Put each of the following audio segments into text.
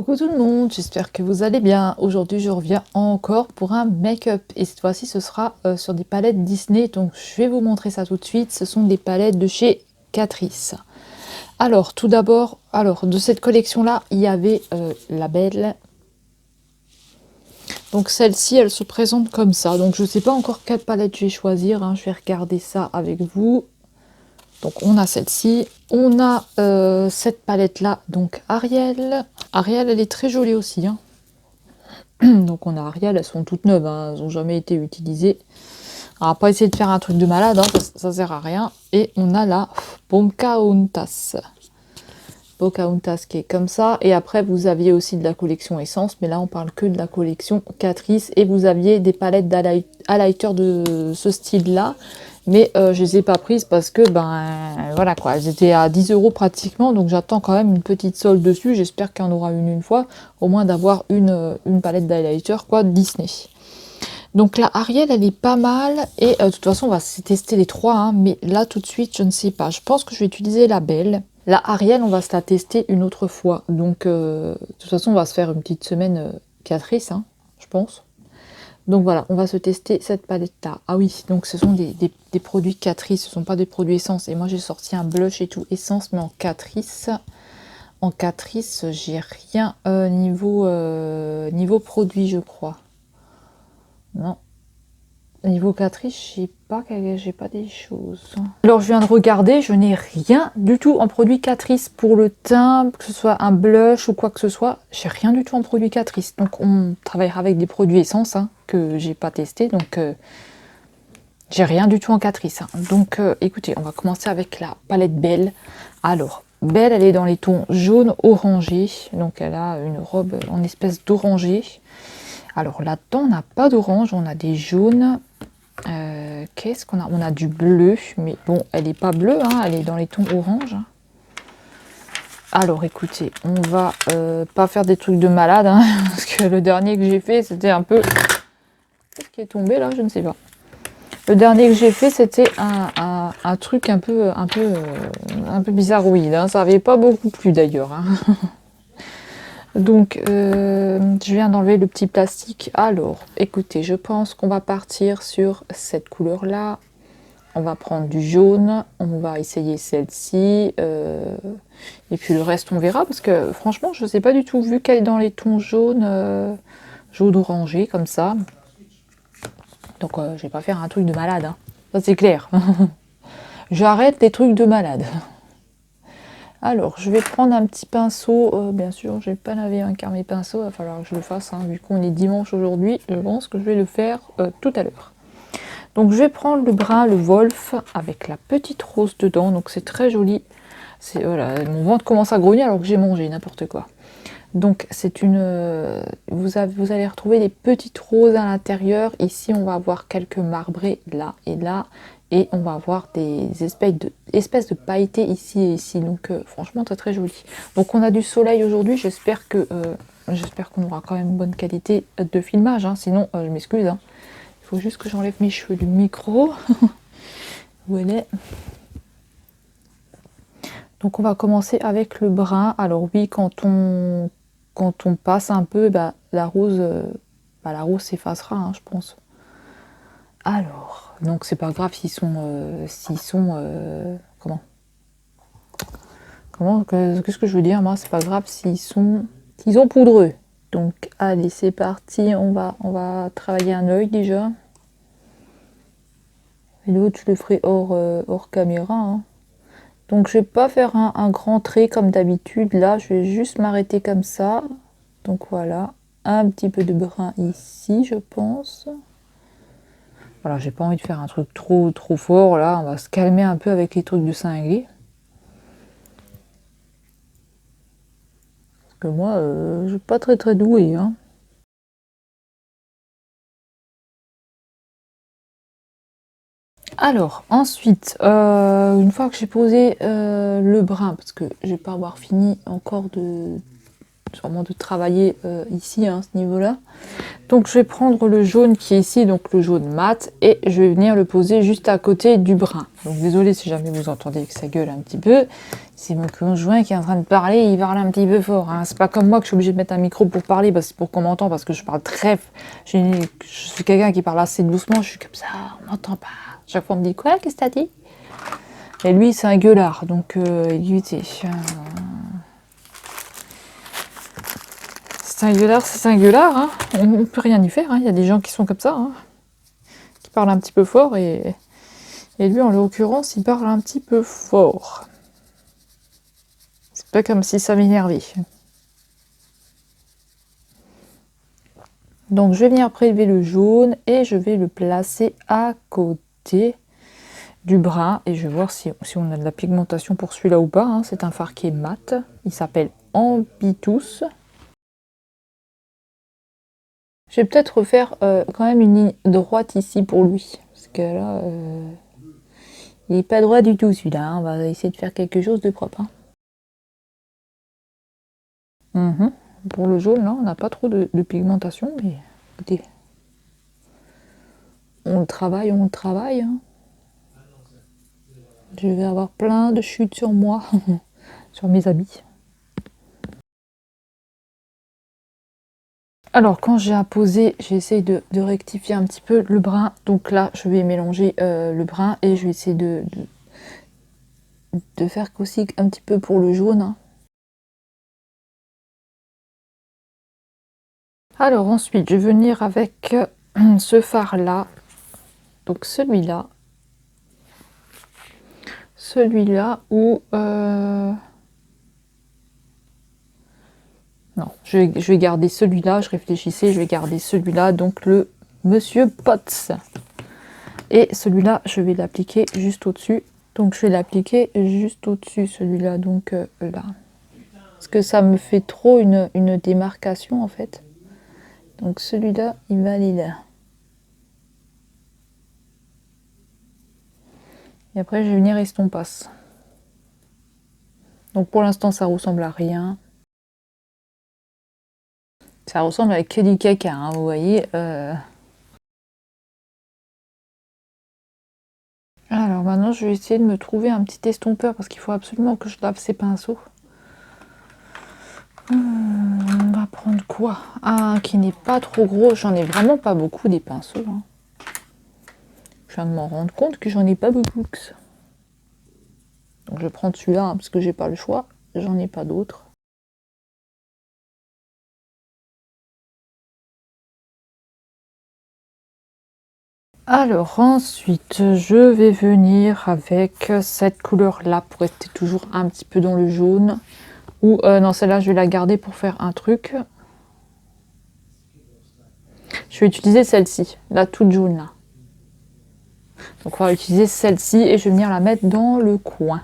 Coucou tout le monde, j'espère que vous allez bien. Aujourd'hui je reviens encore pour un make-up et cette fois-ci ce sera sur des palettes Disney, donc je vais vous montrer ça tout de suite. Ce sont des palettes de chez Catrice. Alors tout d'abord, de cette collection là il y avait la belle. Donc celle-ci elle se présente comme ça, donc je ne sais pas encore quelle palette je vais choisir, hein. Je vais regarder ça avec vous. Donc on a celle-ci, on a cette palette là, donc Ariel. Ariel elle est très jolie aussi, hein. Donc on a Ariel, elles sont toutes neuves, hein, elles n'ont jamais été utilisées. Alors pas essayer de faire un truc de malade, hein, ça sert à rien. Et on a la Pocahontas. Pocahontas qui est comme ça. Et après vous aviez aussi de la collection Essence, mais là on parle que de la collection Catrice. Et vous aviez des palettes d'highlighter de ce style là. Mais je les ai pas prises parce que voilà quoi, elles étaient à 10 € pratiquement, donc j'attends quand même une petite solde dessus. J'espère qu'il y en aura une fois, au moins d'avoir une palette d'highlighter quoi, Disney. Donc la Ariel elle est pas mal et de toute façon on va tester les trois, hein, mais là tout de suite je ne sais pas. Je pense que je vais utiliser la belle. La Ariel on va se la tester une autre fois, donc de toute façon on va se faire une petite semaine Catrice, hein, je pense. Donc voilà, on va se tester cette palette-là. Ah oui, donc ce sont des produits Catrice, ce ne sont pas des produits Essence. Et moi j'ai sorti un blush et tout, Essence, mais en Catrice. En Catrice, j'ai rien niveau produit, je crois. Non. Niveau Catrice, j'ai pas des choses. Alors je viens de regarder, je n'ai rien du tout en produit Catrice pour le teint, que ce soit un blush ou quoi que ce soit. J'ai rien du tout en produit Catrice. Donc on travaillera avec des produits Essence, hein, que j'ai pas testé. Donc j'ai rien du tout en Catrice, hein. Donc écoutez, on va commencer avec la palette Belle. Alors Belle, elle est dans les tons jaune orangé. Donc elle a une robe en espèce d'orangé. Alors là-dedans, on n'a pas d'orange, on a des jaunes. Qu'est-ce qu'on a? On a du bleu, mais bon, elle n'est pas bleue, hein, elle est dans les tons orange. Alors écoutez, on va pas faire des trucs de malade, hein, parce que le dernier que j'ai fait, c'était un peu... Qu'est-ce qui est tombé là? Je ne sais pas. Le dernier que j'ai fait, c'était un truc un peu bizarroïde, hein. Ça n'avait pas beaucoup plu d'ailleurs, hein. Donc, je viens d'enlever le petit plastique. Alors, écoutez, je pense qu'on va partir sur cette couleur-là. On va prendre du jaune. On va essayer celle-ci. Et puis le reste, on verra. Parce que franchement, je ne sais pas du tout. Vu qu'elle est dans les tons jaunes, jaune orangé, comme ça. Donc, je ne vais pas faire un truc de malade, hein. Ça, c'est clair. J'arrête les trucs de malade. Alors, je vais prendre un petit pinceau. Bien sûr, je n'ai pas lavé un quart mes pinceaux. Il va falloir que je le fasse, hein, vu qu'on est dimanche aujourd'hui. Je pense que je vais le faire tout à l'heure. Donc, je vais prendre le brun, le Wolf, avec la petite rose dedans. Donc, c'est très joli. Voilà, mon ventre commence à grogner alors que j'ai mangé n'importe quoi. Donc, c'est une... vous allez retrouver des petites roses à l'intérieur. Ici, on va avoir quelques marbrés là et là. Et on va avoir des espèces de pailletés ici et ici. Donc franchement très très joli. Donc on a du soleil aujourd'hui. J'espère qu'on aura quand même une bonne qualité de filmage, hein. Sinon je m'excuse, hein. Il faut juste que j'enlève mes cheveux du micro. Voilà. Donc on va commencer avec le brun. Alors oui, quand on passe un peu, la rose s'effacera, hein, je pense. Alors, donc c'est pas grave s'ils sont qu'est-ce que je veux dire, moi, c'est pas grave s'ils sont poudreux. Donc allez, c'est parti, on va travailler un œil déjà. Et l'autre je le ferai hors caméra, hein. Donc je vais pas faire un grand trait comme d'habitude, là je vais juste m'arrêter comme ça. Donc voilà, un petit peu de brun ici je pense. Voilà, j'ai pas envie de faire un truc trop fort là, on va se calmer un peu avec les trucs de cinglé. Parce que moi, je suis pas très douée, hein. Alors, ensuite, une fois que j'ai posé le brun, parce que je vais pas avoir fini encore sûrement de travailler ici, hein, à ce niveau-là. Donc je vais prendre le jaune qui est ici, donc le jaune mat, et je vais venir le poser juste à côté du brun. Donc désolé si jamais vous entendez que ça gueule un petit peu. C'est mon conjoint qui est en train de parler, il parle un petit peu fort. Hein. C'est pas comme moi que je suis obligée de mettre un micro pour parler, c'est pour qu'on m'entende, parce que je parle très... Je suis quelqu'un qui parle assez doucement, je suis comme ça, on m'entend pas. Chaque fois on me dit quoi, qu'est-ce que t'as dit? Et lui c'est un gueulard, donc évitez. C'est un gueulard, hein. On ne peut rien y faire, hein. Il y a des gens qui sont comme ça, hein, qui parlent un petit peu fort, et lui en l'occurrence il parle un petit peu fort. C'est pas comme si ça m'énervait. Donc je vais venir prélever le jaune et je vais le placer à côté du brun, et je vais voir si on a de la pigmentation pour celui-là ou pas, hein. C'est un fard qui est mat, il s'appelle Ambitus. Je vais peut-être refaire quand même une ligne droite ici pour lui, parce que là, il n'est pas droit du tout celui-là, hein. On va essayer de faire quelque chose de propre. Hein. Pour le jaune, là, on n'a pas trop de pigmentation, mais écoutez, on le travaille, hein. Je vais avoir plein de chutes sur moi, sur mes habits. Alors, quand j'ai apposé, j'essaie de rectifier un petit peu le brun. Donc là, je vais mélanger le brun et je vais essayer de faire aussi un petit peu pour le jaune. Hein. Alors ensuite, je vais venir avec ce fard-là. Donc celui-là. Celui-là où... Non, je vais garder celui-là, je réfléchissais, je vais garder celui-là, donc le Monsieur Potts. Et celui-là, je vais l'appliquer juste au-dessus. Donc je vais l'appliquer juste au-dessus, celui-là, donc là. Parce que ça me fait trop une démarcation en fait. Donc celui-là, il va aller là. Et après, je vais venir estompasse. Donc pour l'instant, ça ressemble à rien. Ça ressemble à que du caca, hein, vous voyez. Alors maintenant, je vais essayer de me trouver un petit estompeur parce qu'il faut absolument que je lave ces pinceaux. On va prendre quoi? Un qui n'est pas trop gros. J'en ai vraiment pas beaucoup des pinceaux. Hein. Je viens de m'en rendre compte que j'en ai pas beaucoup. Donc je vais prendre celui-là hein, parce que j'ai pas le choix. J'en ai pas d'autres. Alors ensuite, je vais venir avec cette couleur-là pour rester toujours un petit peu dans le jaune. Ou non, celle-là, je vais la garder pour faire un truc. Je vais utiliser celle-ci, la toute jaune là. Donc on va utiliser celle-ci et je vais venir la mettre dans le coin.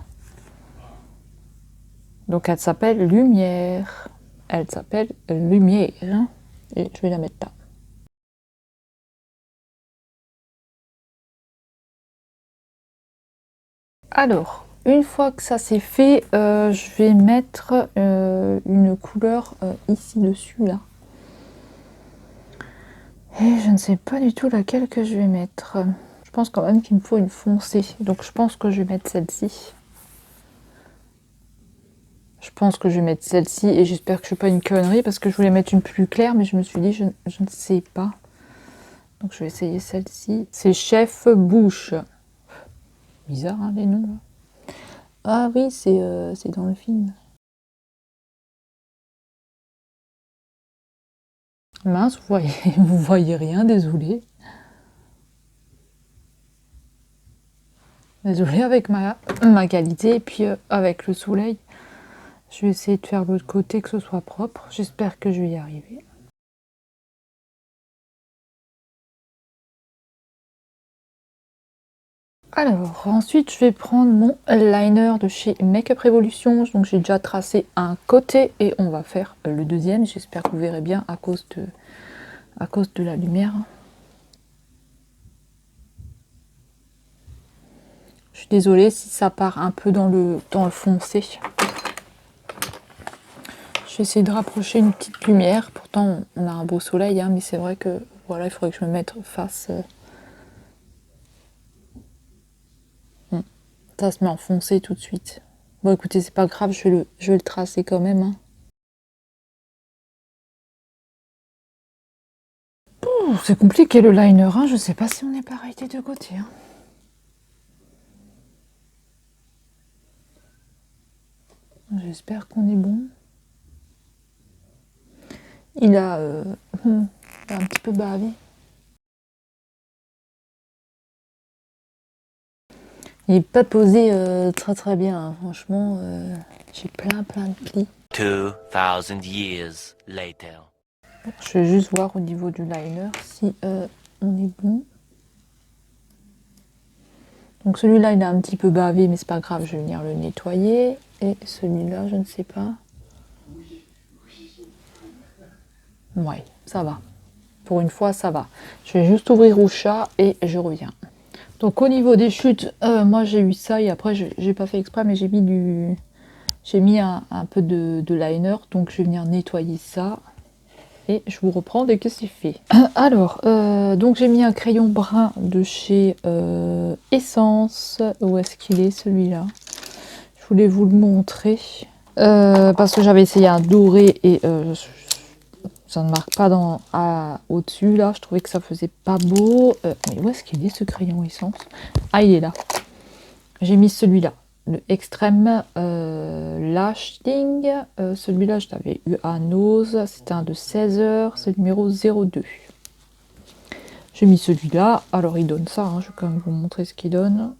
Donc elle s'appelle Lumière. Elle s'appelle Lumière. Et je vais la mettre là. Alors, une fois que ça c'est fait, je vais mettre une couleur ici dessus là. Et je ne sais pas du tout laquelle que je vais mettre. Je pense quand même qu'il me faut une foncée. Donc je pense que je vais mettre celle-ci. Je pense que je vais mettre celle-ci et j'espère que je ne fais pas une connerie parce que je voulais mettre une plus claire mais je me suis dit je ne sais pas. Donc je vais essayer celle-ci. C'est Chef Bouche. Bizarre hein, les noms là. Ah oui, c'est dans le film. Mince, vous voyez rien, désolé. Désolée avec ma qualité et puis avec le soleil. Je vais essayer de faire l'autre côté que ce soit propre. J'espère que je vais y arriver. Alors, ensuite, je vais prendre mon liner de chez Makeup Revolution. Donc, j'ai déjà tracé un côté et on va faire le deuxième. J'espère que vous verrez bien à cause de la lumière. Je suis désolée si ça part un peu dans le foncé. Je vais essayer de rapprocher une petite lumière. Pourtant, on a un beau soleil, hein, mais c'est vrai que voilà, il faudrait que je me mette face. Ça se met enfoncé tout de suite. Bon, écoutez, c'est pas grave, je vais le tracer quand même. Hein. C'est compliqué le liner, hein. Je sais pas si on est pareil des deux côtés. Hein. J'espère qu'on est bon. Il a un petit peu bavé. Il n'est pas posé très très bien, hein. Franchement, j'ai plein de plis. 2000 years later. Je vais juste voir au niveau du liner si on est bon. Donc celui-là, il a un petit peu bavé, mais c'est pas grave, je vais venir le nettoyer. Et celui-là, je ne sais pas. Ouais, ça va. Pour une fois, ça va. Je vais juste ouvrir au chat et je reviens. Donc au niveau des chutes, moi j'ai eu ça et après j'ai pas fait exprès, mais j'ai mis un peu de liner, donc je vais venir nettoyer ça et je vous reprends dès que c'est fait. Alors, donc j'ai mis un crayon brun de chez Essence. Où est-ce qu'il est celui-là? Je voulais vous le montrer parce que j'avais essayé un doré et ça ne marque pas au-dessus là. Je trouvais que ça faisait pas beau. Mais où est-ce qu'il est ce crayon Essence? Ah, il est là. J'ai mis celui-là, le Extreme Lasting. Celui-là, je l'avais eu à Nose. C'était un de 16 heures. C'est le numéro 02. J'ai mis celui-là. Alors, il donne ça. Hein. Je vais quand même vous montrer ce qu'il donne.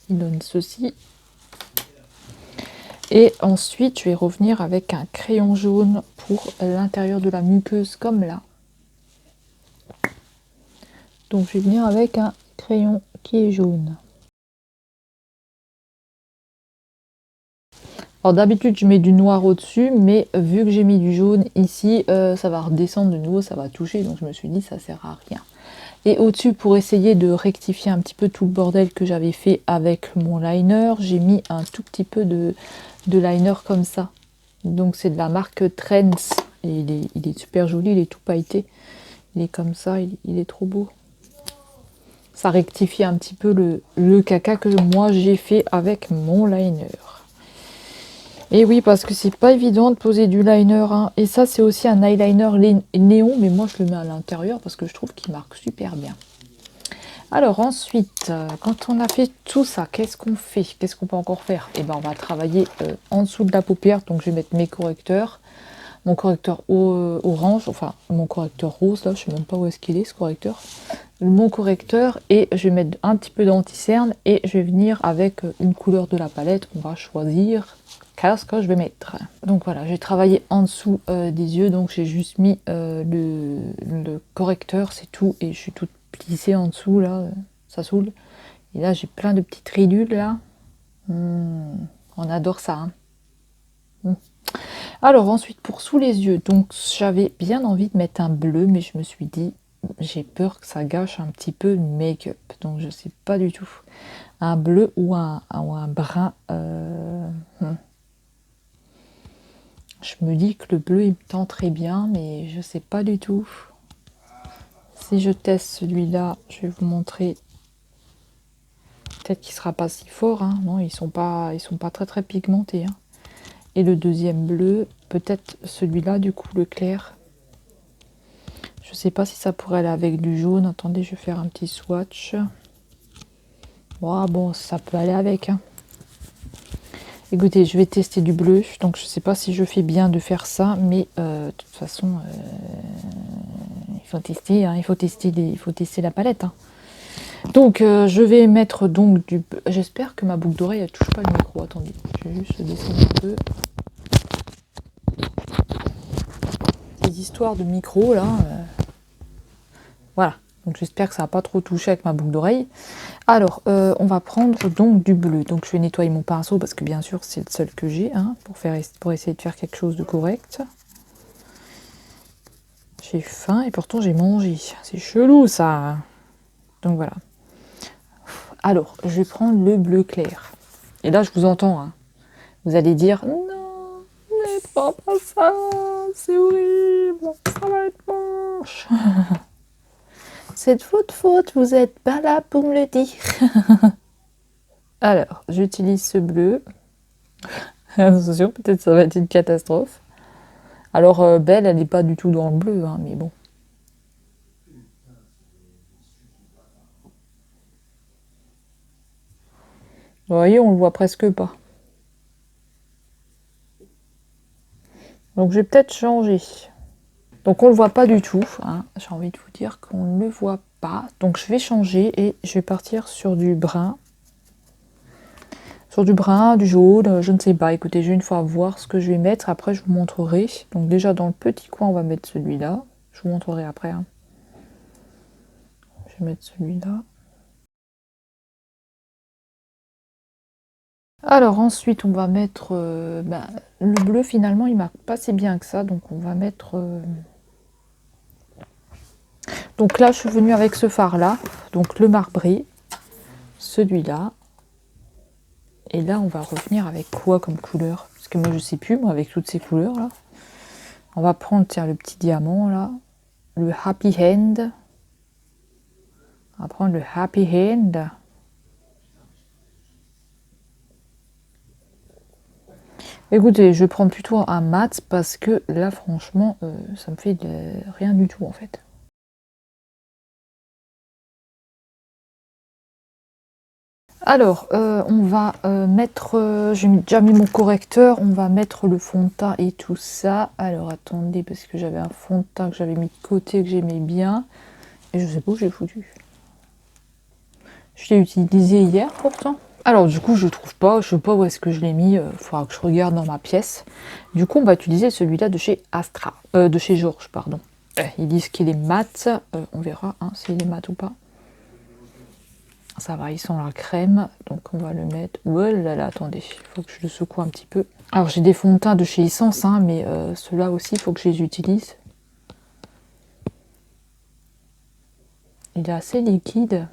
Il donne ceci. Et ensuite, je vais revenir avec un crayon jaune pour l'intérieur de la muqueuse, comme là. Donc, je vais venir avec un crayon qui est jaune. Alors d'habitude je mets du noir au-dessus, mais vu que j'ai mis du jaune ici, ça va redescendre de nouveau, ça va toucher, donc je me suis dit ça sert à rien. Et au-dessus, pour essayer de rectifier un petit peu tout le bordel que j'avais fait avec mon liner, j'ai mis un tout petit peu de liner comme ça. Donc c'est de la marque Trends, et il est super joli, il est tout pailleté. Il est comme ça, il est trop beau. Ça rectifie un petit peu le caca que moi j'ai fait avec mon liner. Et oui, parce que c'est pas évident de poser du liner. Hein. Et ça, c'est aussi un eyeliner néon, mais moi, je le mets à l'intérieur parce que je trouve qu'il marque super bien. Alors ensuite, quand on a fait tout ça, qu'est-ce qu'on fait? Qu'est-ce qu'on peut encore faire? Eh ben, on va travailler en dessous de la paupière. Donc, je vais mettre mes correcteurs. Mon correcteur orange, enfin, mon correcteur rose, là, je sais même pas où est-ce qu'il est, ce correcteur. Mon correcteur, et je vais mettre un petit peu d'anti-cerne, et je vais venir avec une couleur de la palette. On va choisir ce que je vais mettre. Donc voilà, j'ai travaillé en dessous des yeux, donc j'ai juste mis le correcteur, c'est tout, et je suis toute plissée en dessous, là, ça saoule. Et là, j'ai plein de petites ridules, là. On adore ça, hein. Alors ensuite, pour sous les yeux, donc j'avais bien envie de mettre un bleu, mais je me suis dit, j'ai peur que ça gâche un petit peu le make-up, donc je sais pas du tout. Un bleu ou un brun. Je me dis que le bleu, il me tend très bien, mais je sais pas du tout. Si je teste celui-là, je vais vous montrer. Peut-être qu'il sera pas si fort, hein. Non, ils sont pas très très pigmentés. Hein. Et le deuxième bleu, peut-être celui-là, du coup, le clair. Je sais pas si ça pourrait aller avec du jaune. Attendez, je vais faire un petit swatch. Oh, bon, ça peut aller avec. Hein. Écoutez, je vais tester du bleu. Donc, je sais pas si je fais bien de faire ça. Mais de toute façon, il faut tester. Hein, il faut tester la palette. Hein. Donc, je vais mettre donc du... J'espère que ma boucle d'oreille, elle touche pas le micro. Attendez, je vais juste descendre un peu. Ces histoires de micro, là... Voilà. Donc, j'espère que ça va pas trop toucher avec ma boucle d'oreille. Alors, on va prendre donc du bleu. Donc, je vais nettoyer mon pinceau parce que, bien sûr, c'est le seul que j'ai hein, pour essayer de faire quelque chose de correct. J'ai faim et pourtant, j'ai mangé. C'est chelou, ça. Donc, voilà. Alors, je vais prendre le bleu clair. Et là, je vous entends. Hein. Vous allez dire, non, mais Faites-moi pas ça, c'est horrible, ça va être moche. C'est de votre faute, vous êtes pas là pour me le dire. Alors, j'utilise ce bleu. Attention, peut-être ça va être une catastrophe. Alors, Belle, elle n'est pas du tout dans le bleu, hein, mais bon. Vous voyez, on le voit presque pas. Donc, je vais peut-être changer. Donc, on le voit pas du tout. Hein. J'ai envie de vous dire qu'on ne le voit pas. Donc, je vais changer et je vais partir sur du brun. Sur du brun, du jaune, je ne sais pas. Écoutez, je vais une fois voir ce que je vais mettre. Après, je vous montrerai. Donc, déjà, dans le petit coin, on va mettre celui-là. Je vous montrerai après. Hein. Je vais mettre celui-là. Alors ensuite, on va mettre le bleu. Finalement, il marque pas si bien que ça, donc on va mettre. Donc là, je suis venue avec ce phare-là, donc le marbré, celui-là. Et là, on va revenir avec quoi comme couleur? Parce que moi, je sais plus, moi, avec toutes ces couleurs là. On va prendre, tiens, le petit diamant là, le Happy Hand. On va prendre le Happy Hand. Écoutez, je vais prendre plutôt un mat parce que là, franchement, ça me fait rien du tout en fait. Alors, on va mettre, j'ai déjà mis mon correcteur, on va mettre le fond de teint et tout ça. Alors, attendez, parce que j'avais un fond de teint que j'avais mis de côté, que j'aimais bien. Et je sais pas où j'ai foutu. Je l'ai utilisé hier pourtant. Alors, du coup, je trouve pas, je sais pas où est-ce que je l'ai mis. Faudra que je regarde dans ma pièce. Du coup, on va utiliser celui-là de chez Astra, de chez Georges, pardon. Ils disent qu'il est mat, on verra hein, s'il est mat ou pas. Ça va, ils sont la crème, donc on va le mettre. Oh là là, attendez, il faut que je le secoue un petit peu. Alors j'ai des fonds de teint de chez Essence, hein, mais ceux-là aussi, il faut que je les utilise. Il est assez liquide.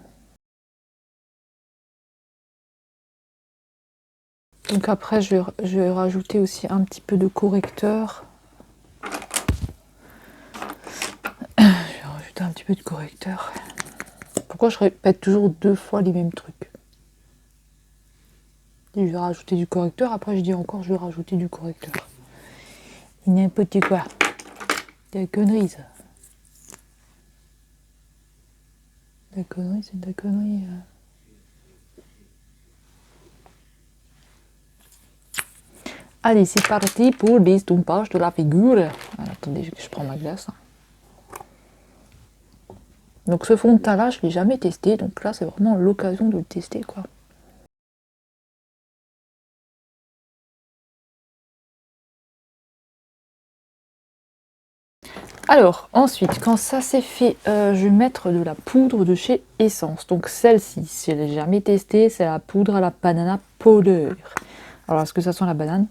Donc après, je vais rajouter aussi un petit peu de correcteur. Je vais rajouter un petit peu de correcteur. Pourquoi je répète toujours 2 fois les mêmes trucs? Je vais rajouter du correcteur, après je dis encore je vais rajouter du correcteur. N'importe quoi. Des conneries ça. Des conneries, c'est des conneries. Allez, c'est parti pour l'estompage de la figure. Alors, attendez, je prends ma glace. Donc ce fond de teint là, je ne l'ai jamais testé, donc là c'est vraiment l'occasion de le tester quoi. Alors ensuite, quand ça c'est fait, je vais mettre de la poudre de chez Essence. Donc celle-ci, si je l'ai jamais testée, c'est la poudre à la banana powder. Alors est-ce que ça sent la banane?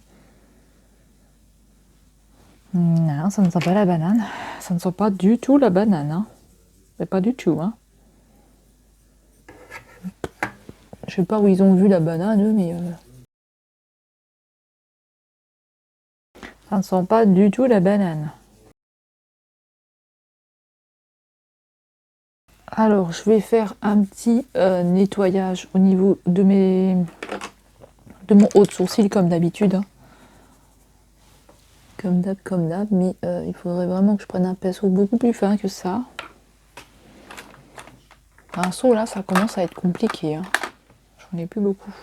Non, ça ne sent pas la banane. Ça ne sent pas du tout la banane. Hein. Mais pas du tout. Hein. Je sais pas où ils ont vu la banane, eux, mais... ça ne sent pas du tout la banane. Alors, je vais faire un petit nettoyage au niveau de mon haut de sourcil, comme d'habitude. Hein. Comme d'hab, mais il faudrait vraiment que je prenne un pinceau beaucoup plus fin que ça. Un seau, là, ça commence à être compliqué. Hein. J'en ai plus beaucoup.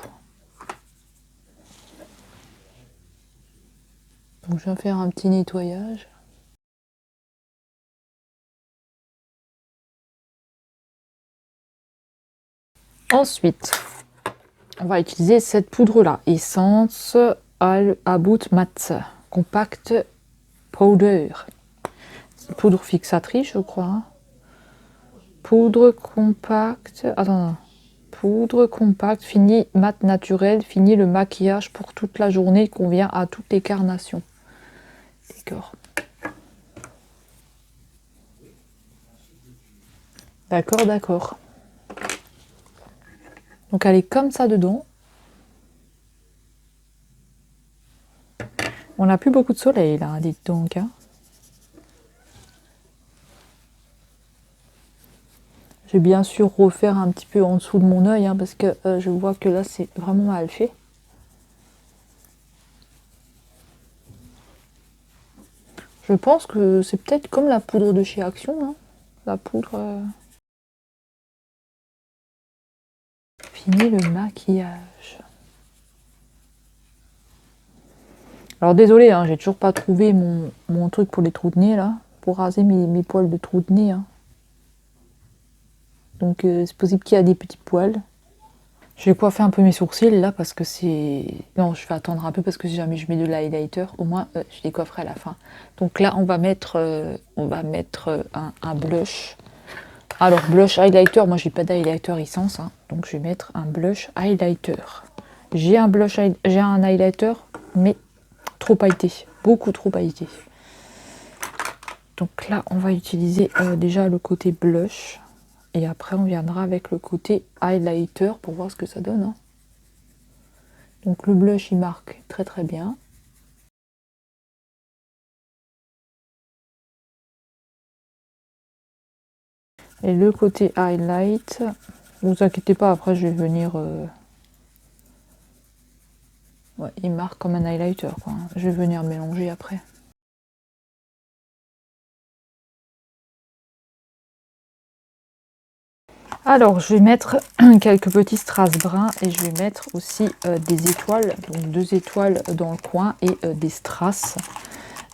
Donc, je vais faire un petit nettoyage. Ensuite, on va utiliser cette poudre-là. Essence All About Matte Compact Powder. C'est poudre fixatrice, je crois. Hein. Poudre compacte. Attends. Poudre compacte, fini mat naturel, fini le maquillage pour toute la journée, convient à toutes les carnations. D'accord. D'accord, d'accord. Donc elle est comme ça dedans. On n'a plus beaucoup de soleil là, dites donc. Hein. Je vais bien sûr refaire un petit peu en dessous de mon œil, hein, parce que je vois que là c'est vraiment mal fait. Je pense que c'est peut-être comme la poudre de chez Action, hein. La poudre... Fini le maquillage. Alors désolé, hein, j'ai toujours pas trouvé mon truc pour les trous de nez là, pour raser mes poils de trous de nez. Hein. Donc c'est possible qu'il y a des petits poils. Je vais coiffer un peu mes sourcils là parce que c'est... Non, je vais attendre un peu parce que si jamais je mets de l'highlighter, au moins je les coifferai à la fin. Donc là, on va mettre un blush. Alors blush highlighter, moi j'ai pas d'highlighter Essence, hein, donc je vais mettre un blush highlighter. J'ai un highlighter, mais trop pailleté, beaucoup trop pailleté. Donc là, on va utiliser déjà le côté blush. Et après, on viendra avec le côté highlighter pour voir ce que ça donne. Hein. Donc le blush, il marque très très bien. Et le côté highlight, ne vous inquiétez pas, après je vais venir... Ouais, il marque comme un highlighter, quoi. Je vais venir mélanger après. Alors, je vais mettre quelques petits strass bruns et je vais mettre aussi des étoiles, donc 2 étoiles dans le coin et des strass.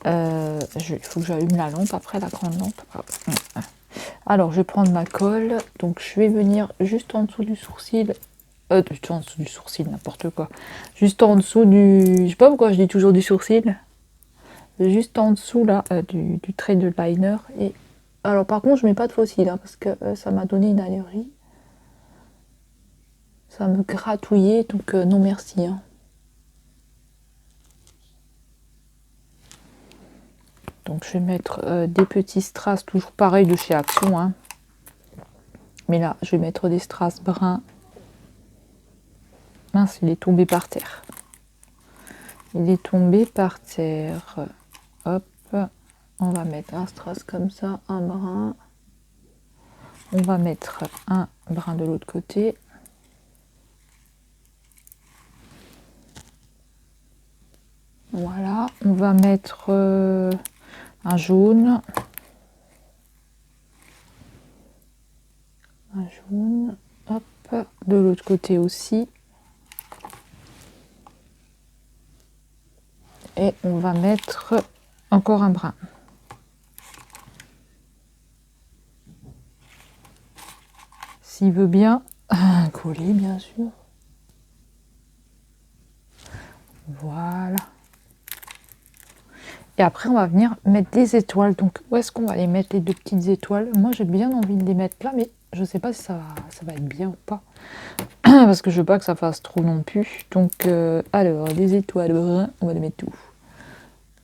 Il faut que j'allume la lampe après, la grande lampe. Alors, je vais prendre ma colle, donc je vais venir juste en dessous du sourcil. Juste en dessous du sourcil, n'importe quoi. Juste en dessous du... Je sais pas pourquoi je dis toujours du sourcil. Juste en dessous là, du trait de liner. Et alors par contre, je mets pas de faux cils hein, parce que ça m'a donné une allergie. Ça me gratouillait, donc non merci. Hein. Donc je vais mettre des petits strass, toujours pareil de chez Action. Hein. Mais là, je vais mettre des strass bruns. Mince, il est tombé par terre. Il est tombé par terre. Hop, on va mettre un strass comme ça, un brin. On va mettre un brin de l'autre côté. Voilà, on va mettre un jaune. Un jaune. Hop, de l'autre côté aussi. Et on va mettre encore un brun. S'il veut bien coller, bien sûr. Voilà. Et après, on va venir mettre des étoiles. Donc, où est-ce qu'on va les mettre, les 2 petites étoiles? Moi, j'ai bien envie de les mettre là, mais je sais pas si ça va être bien ou pas. Parce que je veux pas que ça fasse trop non plus. Donc, alors, les étoiles bruns, on va les mettre tout.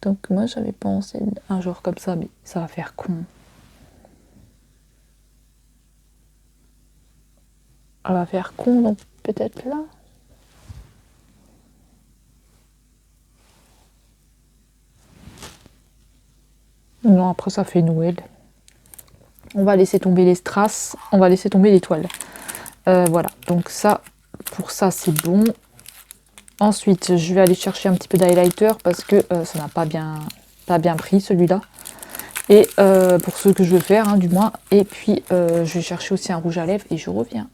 Donc, moi, j'avais pensé un genre comme ça, mais ça va faire con. Ça va faire con, donc peut-être là. Non, après ça fait Noël. On va laisser tomber les strass, on va laisser tomber l'étoile. Voilà, donc ça, pour ça c'est bon. Ensuite, je vais aller chercher un petit peu d'highlighter parce que ça n'a pas bien pris celui-là. Et pour ceux que je veux faire, hein, du moins. Et puis, je vais chercher aussi un rouge à lèvres et je reviens.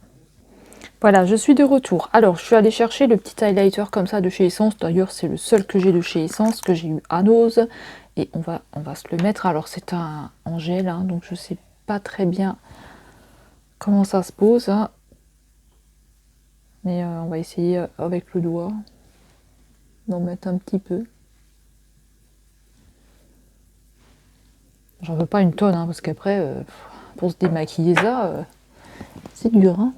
Voilà, je suis de retour. Alors, je suis allée chercher le petit highlighter comme ça de chez Essence. D'ailleurs, c'est le seul que j'ai de chez Essence, que j'ai eu à Nose. Et on va se le mettre. Alors, c'est un en gel, hein, donc je sais pas très bien comment ça se pose. Hein. Mais on va essayer avec le doigt d'en mettre un petit peu. J'en veux pas une tonne, hein, parce qu'après, pour se démaquiller ça, c'est dur. Hein.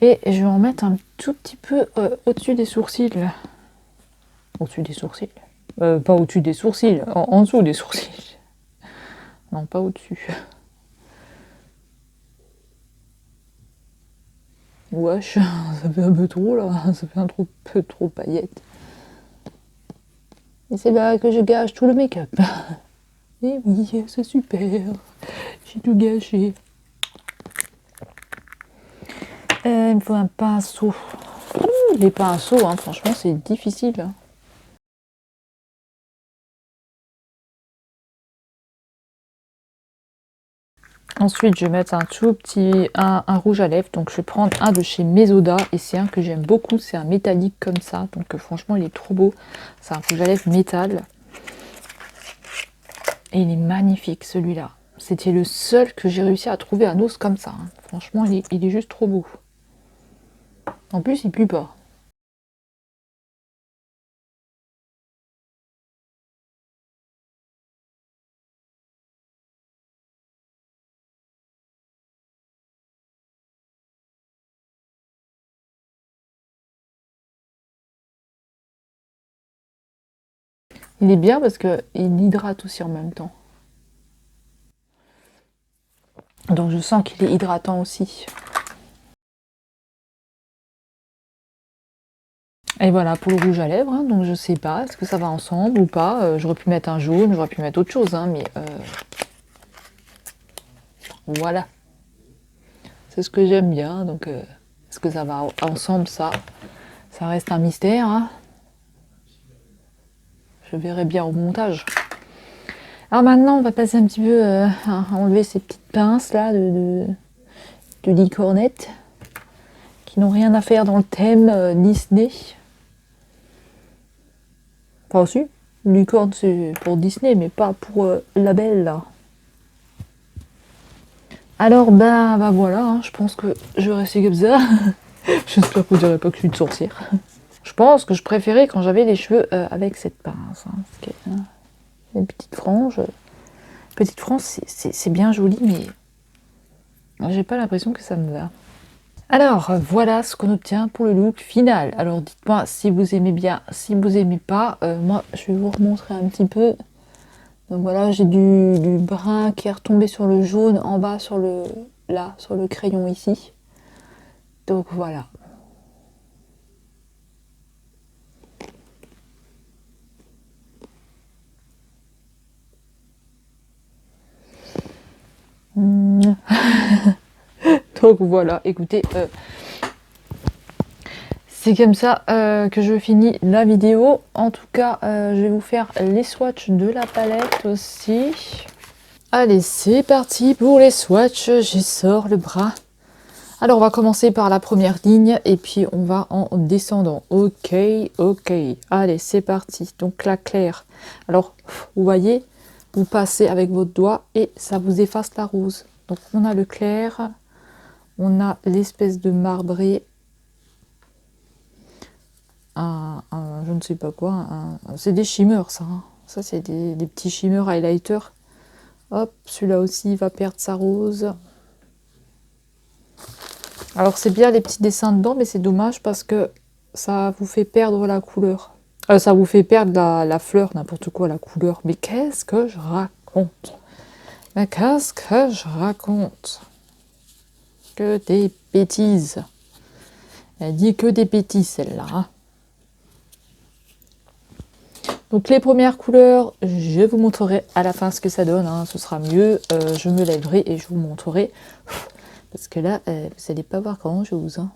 Et je vais en mettre un tout petit peu au-dessus des sourcils. Au-dessus des sourcils. Pas au-dessus des sourcils, en dessous des sourcils. Non, pas au-dessus. Wesh, ça fait un peu trop là, ça fait un peu trop paillette. Et c'est là que je gâche tout le make-up. Et oui, c'est super. J'ai tout gâché. Il me faut un pinceau. Les pinceaux, hein, franchement, c'est difficile. Hein. Ensuite, je vais mettre un tout petit un rouge à lèvres. Donc, je vais prendre un de chez Mesoda. Et c'est un que j'aime beaucoup. C'est un métallique comme ça. Donc, franchement, il est trop beau. C'est un rouge à lèvres métal. Et il est magnifique, celui-là. C'était le seul que j'ai réussi à trouver à Nos comme ça. Hein. Franchement, il est juste trop beau. En plus, il pue pas. Il est bien parce qu'il hydrate aussi en même temps. Donc je sens qu'il est hydratant aussi. Et voilà pour le rouge à lèvres. Hein, donc je sais pas, est-ce que ça va ensemble ou pas. J'aurais pu mettre un jaune, j'aurais pu mettre autre chose. Hein, mais voilà. C'est ce que j'aime bien. Donc est-ce que ça va ensemble ça reste un mystère. Hein. Je verrai bien au montage. Alors maintenant, on va passer un petit peu à enlever ces petites pinces là de licornette qui n'ont rien à faire dans le thème Disney. Enfin aussi, licorne c'est pour Disney, mais pas pour la belle là. Alors bah voilà, hein, je pense que je vais rester comme ça. J'espère que vous direz pas que je suis une sorcière. Je pense que je préférais quand j'avais les cheveux avec cette pince. Hein, parce que, une petite frange. Petite frange, c'est bien joli, mais j'ai pas l'impression que ça me va. Alors, voilà ce qu'on obtient pour le look final. Alors, dites-moi si vous aimez bien, si vous aimez pas. Moi, je vais vous remontrer un petit peu. Donc voilà, j'ai du brun qui est retombé sur le jaune en bas, sur le crayon ici. Donc voilà. Donc voilà, écoutez, c'est comme ça que je finis la vidéo. En tout cas, je vais vous faire les swatchs de la palette aussi. Allez, c'est parti pour les swatchs. J'y sors le bras. Alors, on va commencer par la première ligne et puis on va en descendant. Ok, ok. Allez, c'est parti. Donc, la claire. Alors, vous voyez, vous passez avec votre doigt et ça vous efface la rose. Donc, on a le clair. On a l'espèce de marbré. Je ne sais pas quoi. C'est des shimmers, ça. Hein. Ça, c'est des petits shimmers highlighter. Hop, celui-là aussi, il va perdre sa rose. Alors, c'est bien les petits dessins dedans, mais c'est dommage parce que ça vous fait perdre la couleur. Ça vous fait perdre la fleur, n'importe quoi, la couleur. Mais qu'est-ce que je raconte? Mais qu'est-ce que je raconte? Que des bêtises. Elle dit que des bêtises, celle-là. Hein. Donc les premières couleurs, je vous montrerai à la fin ce que ça donne, hein, ce sera mieux. Je me lèverai et je vous montrerai. Parce que là, vous n'allez pas voir grand chose. Hein.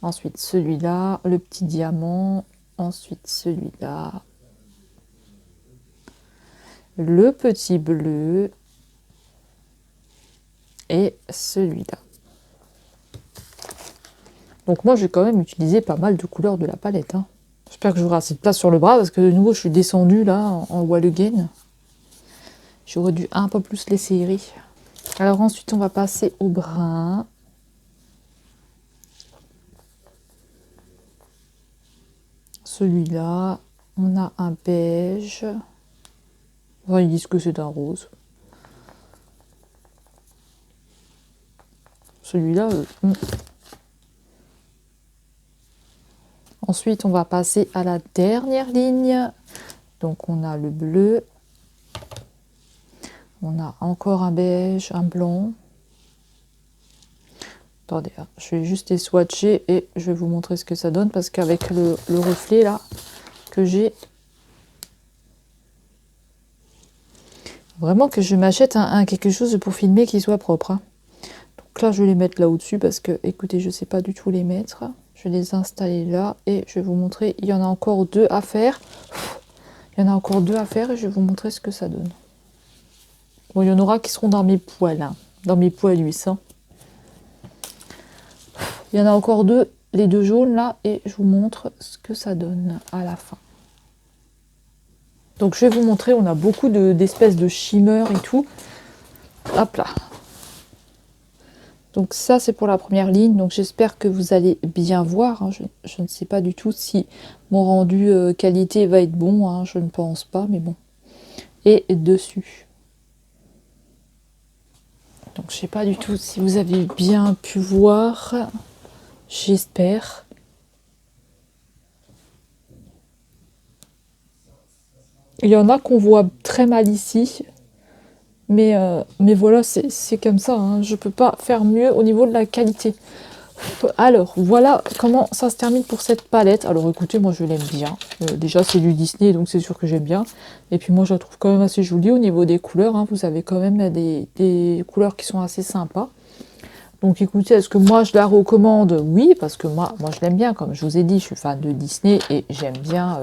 Ensuite celui-là, le petit diamant. Ensuite celui-là. Le petit bleu. Et celui-là. Donc moi, j'ai quand même utilisé pas mal de couleurs de la palette. Hein. J'espère que j'aurai assez de place sur le bras parce que de nouveau je suis descendue là en wall again. J'aurais dû un peu plus les serrer. Alors ensuite on va passer au brun. Celui-là, on a un beige. Enfin, ils disent que c'est un rose. Celui-là, Ensuite, on va passer à la dernière ligne. Donc, on a le bleu. On a encore un beige, un blanc. Attendez, je vais juste les swatcher et je vais vous montrer ce que ça donne parce qu'avec le reflet là, que j'ai... Vraiment que je m'achète quelque chose pour filmer qui soit propre. Hein. Donc là, je vais les mettre là au-dessus parce que, écoutez, je ne sais pas du tout les mettre. Je vais les installer là et je vais vous montrer. Il y en a encore 2 à faire. Il y en a encore 2 à faire et je vais vous montrer ce que ça donne. Bon, il y en aura qui seront dans mes poêles, hein, dans mes poêles huisse. Hein. Il y en a encore 2, les 2 jaunes là, et je vous montre ce que ça donne à la fin. Donc je vais vous montrer, on a beaucoup d'espèces de shimmer et tout. Hop là. Donc ça c'est pour la première ligne, donc j'espère que vous allez bien voir. Hein. Je ne sais pas du tout si mon rendu qualité va être bon, hein. Je ne pense pas, mais bon. Et dessus. Donc je sais pas du tout si vous avez bien pu voir. J'espère. Il y en a qu'on voit très mal ici. Mais voilà, c'est comme ça. Hein. Je peux pas faire mieux au niveau de la qualité. Alors, voilà comment ça se termine pour cette palette. Alors écoutez, moi je l'aime bien. Déjà c'est du Disney, donc c'est sûr que j'aime bien. Et puis moi je la trouve quand même assez jolie au niveau des couleurs. Hein. Vous avez quand même des couleurs qui sont assez sympas. Donc écoutez, est-ce que moi je la recommande? Oui, parce que moi je l'aime bien. Comme je vous ai dit, je suis fan de Disney et j'aime bien...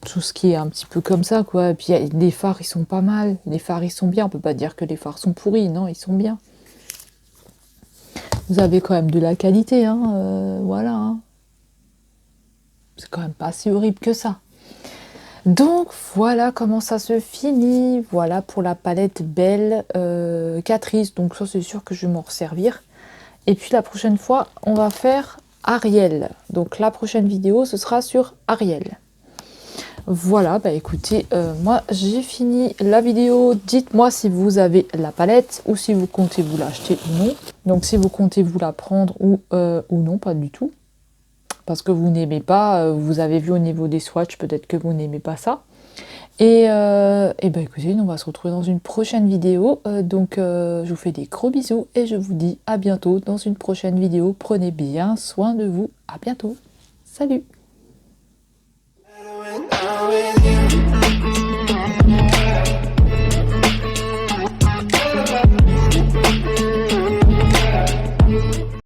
tout ce qui est un petit peu comme ça, quoi. Et puis les fards, ils sont pas mal. Les fards, ils sont bien. On peut pas dire que les fards sont pourris. Non, ils sont bien. Vous avez quand même de la qualité, hein. Voilà. Hein. C'est quand même pas si horrible que ça. Donc, voilà comment ça se finit. Voilà pour la palette Belle Catrice. Donc ça, c'est sûr que je vais m'en resservir. Et puis la prochaine fois, on va faire Ariel. Donc la prochaine vidéo, ce sera sur Ariel. Voilà, bah écoutez, moi j'ai fini la vidéo. Dites-moi si vous avez la palette ou si vous comptez vous l'acheter ou non. Donc si vous comptez vous la prendre ou non, pas du tout. Parce que vous n'aimez pas, vous avez vu au niveau des swatchs, peut-être que vous n'aimez pas ça. Et bah écoutez, on va se retrouver dans une prochaine vidéo. Donc je vous fais des gros bisous et je vous dis à bientôt dans une prochaine vidéo. Prenez bien soin de vous. À bientôt. Salut!